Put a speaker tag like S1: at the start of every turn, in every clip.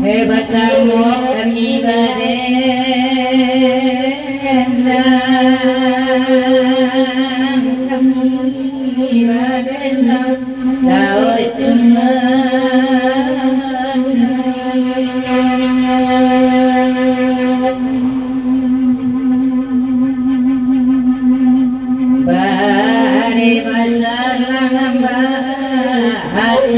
S1: Hebat samuk kami berenang, kami berenang laut bari basalang bahatang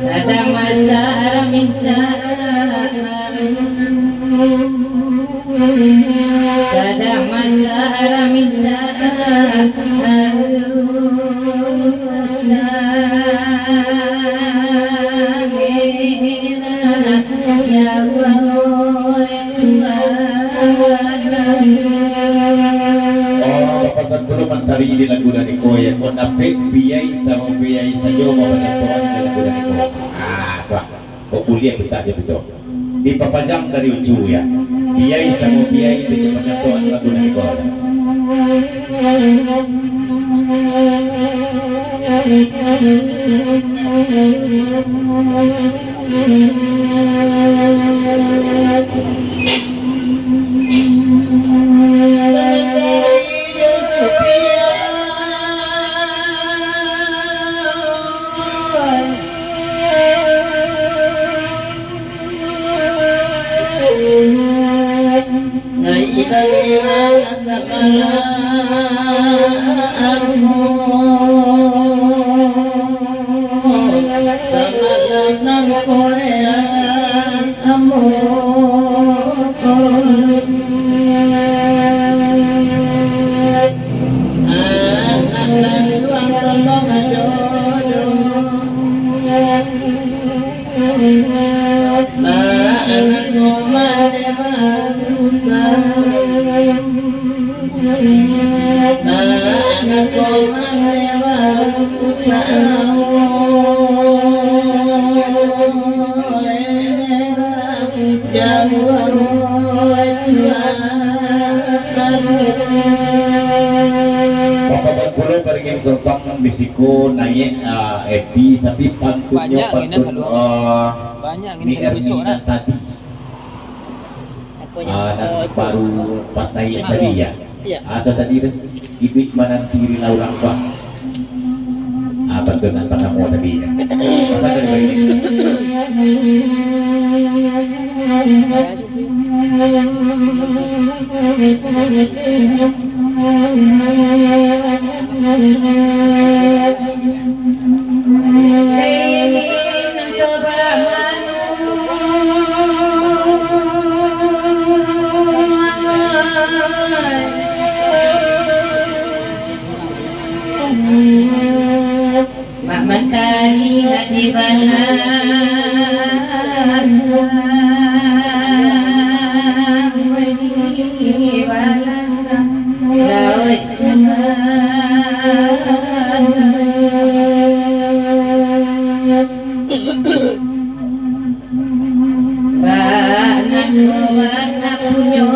S1: sadang masa minta sadang masa minta
S2: Papasan ko naman tari di lagu dari ko ya ko napik biyay sama biyay saja mau penyatuan di lagu dari ko pak kok kuliah kita aja betul dipapajang dari ucu ya biyay sama biyay itu penyatuan lagu dari ko Papasan pulau beringin sosok bisiko naik epi tapi pantunnya pantun
S3: banyak
S2: di
S3: ini besok
S2: Ermina tadi dan baru pas naik tadi ya asal tadi itu ibu menantiri laurang pak pantun apa kamu tadi ya pasal dari ini
S1: Matahari di mana laut banan warna punyo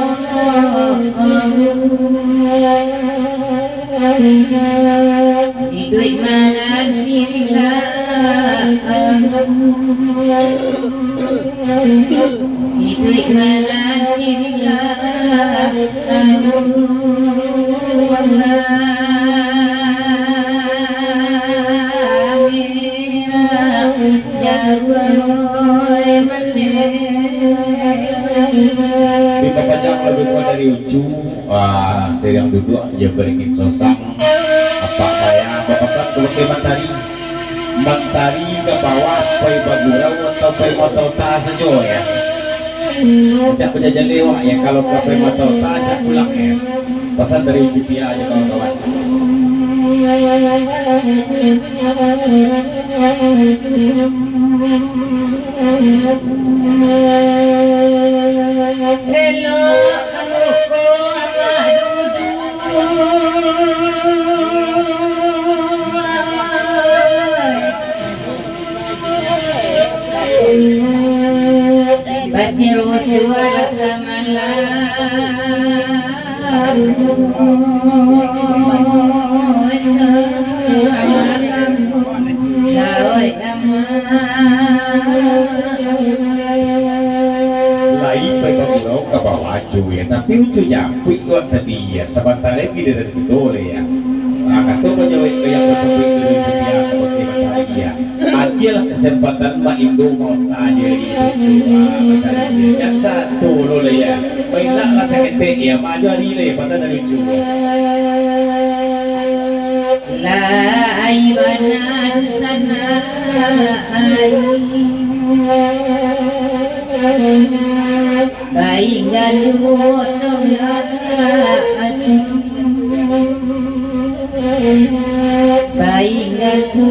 S1: hidup malam hidup malam
S2: di papajang lebih kuat dari ucu sedang duduk ya beringin sosang apa kayak papasan keluar mentari mentari ke bawah pai bagurau atau pai motota saja ya cak penjajan lewat ya kalau ke pai motota cak pulang ya pesan dari ucu pia aja kawan-kawan
S1: hello kamuko apa Basiru suara samalam
S2: lain pagkakulaw kabawadyo ya tapi lucu jampi ko tadi ya sebentar lagi dari itu ya akan tuh menjawab kayak kesempit lucu dia seperti matahari ya adalah kesempatan Mbak Indo mau tanya di lucu yang satu lo ya mainlah rasa ketek ya maju hari le pasal dari lucu
S1: lai banan sana baik galuh tolak baik galuh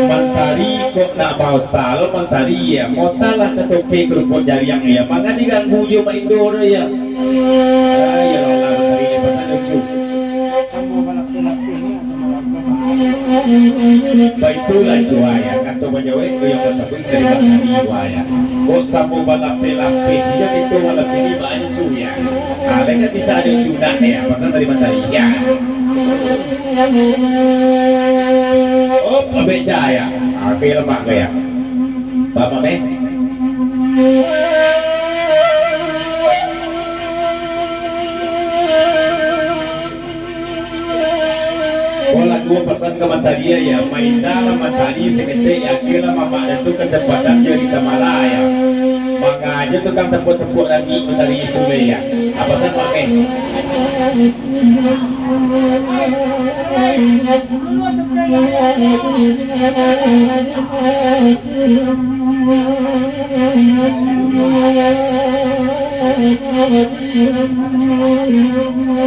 S2: mentari kok nak mau talo mentari ya mau talah ketoke kerupuk jari yang ya maka diganggu jo main do ya ya Allah mentari ini pasal lucu baitulah cuaya kanto menjawab ko yang bersabui dari mentari waya kok samu balape-lape jadi itu malam ini banyak cuya kan bisa ada cunak ya pasal dari mentari ya oh beca ya oke lemak ya bapak me bola dua pesan ke Mataria ya main dalam Matari sekete ya kira mama itu kesempatan jadi Kamalaya maka aja tukang tepuk-tepuk lagi Matari Istule ya apa pesan Pak me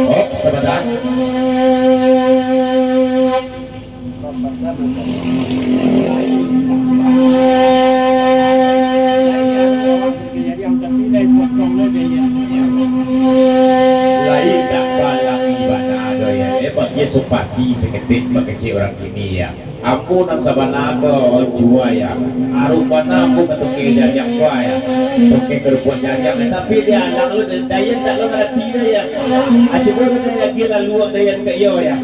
S2: oh sebentar lain tak balang ibadah ada ya hebat dia supasi seketik berkecil orang kini ya aku nang sabana ke jua ya arupana aku ketuke jajak gua ya tuke kerupuk jajak tapi dia anak lu daya tak lu ngerti ya coba lu lagi lalu daya ke yo ya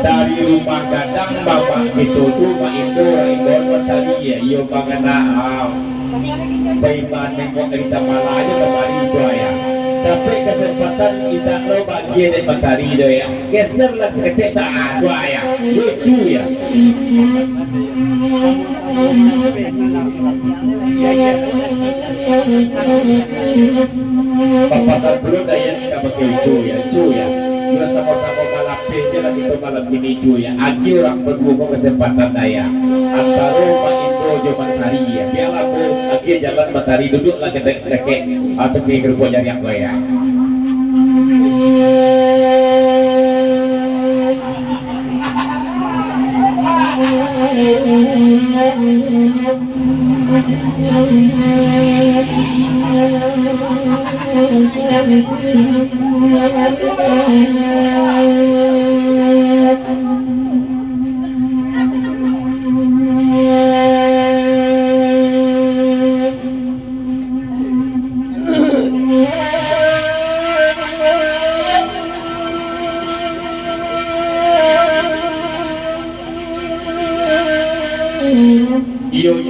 S2: dari rumah gadang bapak itu tuh Pak Indo tadi ya iyo bangana baiman nengok kita malah aja kembali itu ya tapi kesempatan kita lo bagian dari matahari itu ya geser lah seketik tak ada ya lucu ya papasan dulu daya kita pakai lucu ya kita sama-sama malapin jalan itu malam ini cuy ya agi orang berdua kok kesempatan daya antara Pak Indo jo Matahari ya biarlah bu agi jalan Matahari duduk lah ketek-ketek atau ke kerupuk jari yang gue ya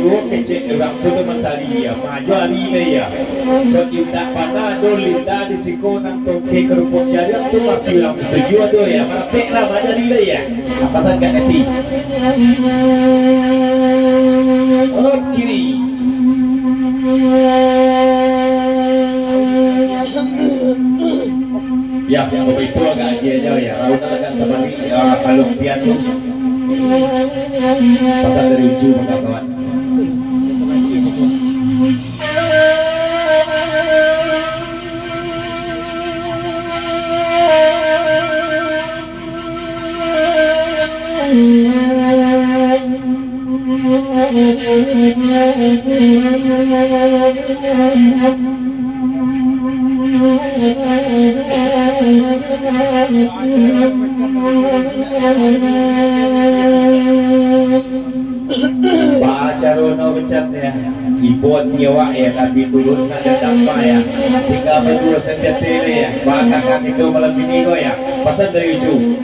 S2: iyo kecek waktu Matahari ya maju hari ini ya bertindak pada dolinda di sikonan toke kerupuk jari itu masih bilang setuju tuh ya merapek lah maju hari ini ya apa saja nanti oh kiri ya begitu agak dia jauh ya rauna agak seperti salung piano pasal dari ujung kawan Baca rono becat ya, ibuat nyawa ya, tapi turun nak dampak ya. Tiga berdua setiap ini ya, bahkan itu malam ini kok ya, pasal dari ujung.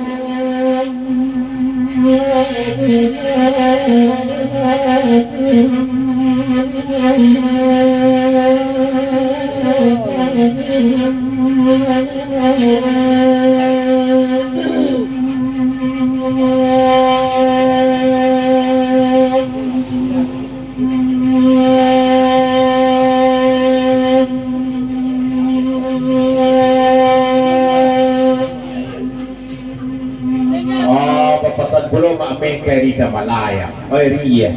S2: Papasan pulo maame kerita malaya. Oy riya.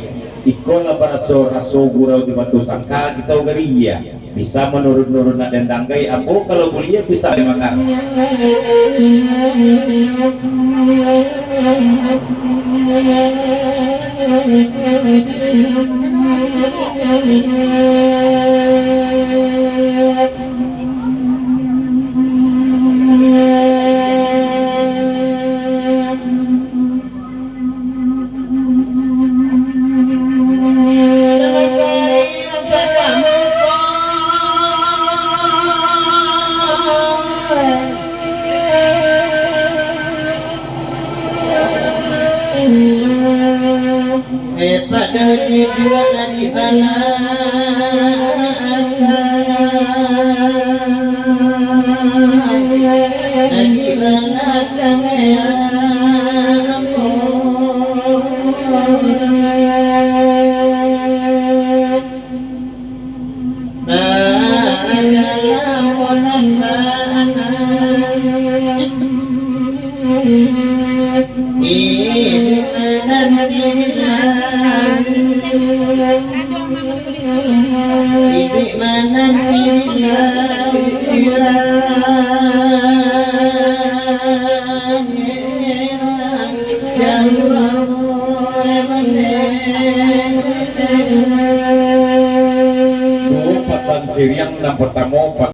S2: Ikaw na raso gurau di batu sangka kita ugariya. Bisa menurun-nurun na dendanggai apo kalau kuliah bisa dimakan.
S1: pada jiwa di mana di mana kaya
S2: Pesan siriang dan pertama